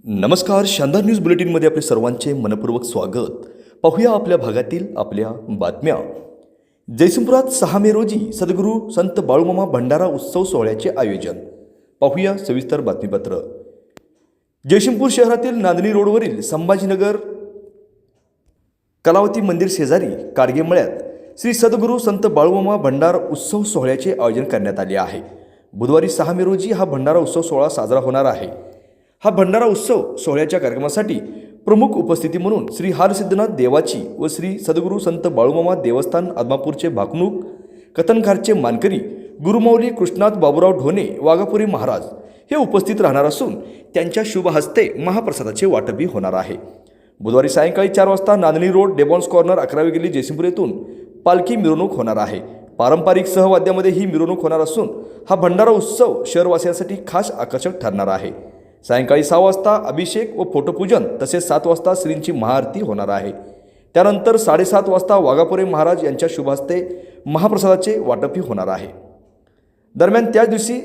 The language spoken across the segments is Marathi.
नमस्कार, शानदार न्यूज बुलेटिनमध्ये आपले सर्वांचे मनपूर्वक स्वागत। पाहूया आपल्या भागातील आपल्या बातम्या। जयसिंगपुरात 6 मे रोजी सद्गुरू संत बाळूमामा भंडारा उत्सव सोहळ्याचे आयोजन। पाहूया सविस्तर बातमीपत्र। जयसिंगपूर शहरातील नांदणी रोडवरील संभाजीनगर कलावती मंदिर शेजारी कारगे मळ्यात श्री सद्गुरू संत बाळूमामा भंडारा उत्सव सोहळ्याचे आयोजन करण्यात आले आहे। बुधवारी 6 मे रोजी हा भंडारा उत्सव सोहळा साजरा होणार आहे। हा भंडारा उत्सव सोहळ्याच्या कार्यक्रमासाठी प्रमुख उपस्थिती म्हणून श्री हारसिद्धनाथ देवाची व श्री सद्गुरू संत बाळूमामा देवस्थान आदमापूरचे भाकणूक कथनकारचे मानकरी गुरुमाऊली कृष्णात बाबूराव ढोणे वाघापुरी महाराज हे उपस्थित राहणार असून त्यांच्या शुभ हस्ते महाप्रसादाचे वाटपही होणार आहे। बुधवारी सायंकाळी 4 वाजता नांदणी रोड डेबॉन्स कॉर्नर 11वी गल्ली जयसिंगपूर येथून पालखी मिरवणूक होणार आहे। पारंपरिक सहवाद्यामध्ये ही मिरवणूक होणार असून हा भंडारा उत्सव शहरवासियांसाठी खास आकर्षक ठरणार आहे। सायंकाळी 6 वाजता अभिषेक व फोटोपूजन तसेच 7 वाजता श्रींची महाआरती होणार आहे। त्यानंतर 7:30 वाजता वाघापुरे महाराज यांच्या शुभ हस्ते महाप्रसादाचे वाटपही होणार आहे। दरम्यान त्याच दिवशी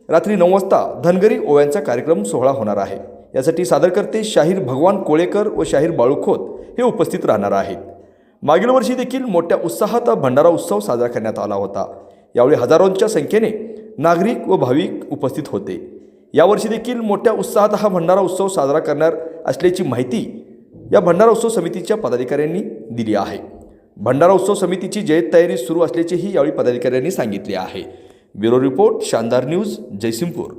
रात्री 9 वाजता धनगरी ओव्यांचा कार्यक्रम सोहळा होणार आहे। यासाठी सादरकर्ते शाहीर भगवान कोळेकर व शाहीर बाळूखोत हे उपस्थित राहणार आहेत। मागील वर्षी देखील मोठ्या उत्साहात भंडारा उत्सव साजरा करण्यात आला होता। यावेळी हजारोंच्या संख्येने नागरिक व भाविक उपस्थित होते। यावर्षी देखील मोठ्या उत्साहात हा भंडारा उत्सव साजरा करणार असल्याची माहिती या भंडारा उत्सव समितीच्या पदाधिकाऱ्यांनी दिली आहे। भंडारा उत्सव समितीची जय्यत तयारी सुरू असल्याचेही यावेळी पदाधिकाऱ्यांनी सांगितले आहे। ब्युरो रिपोर्ट, शानदार न्यूज, जयसिंगपूर।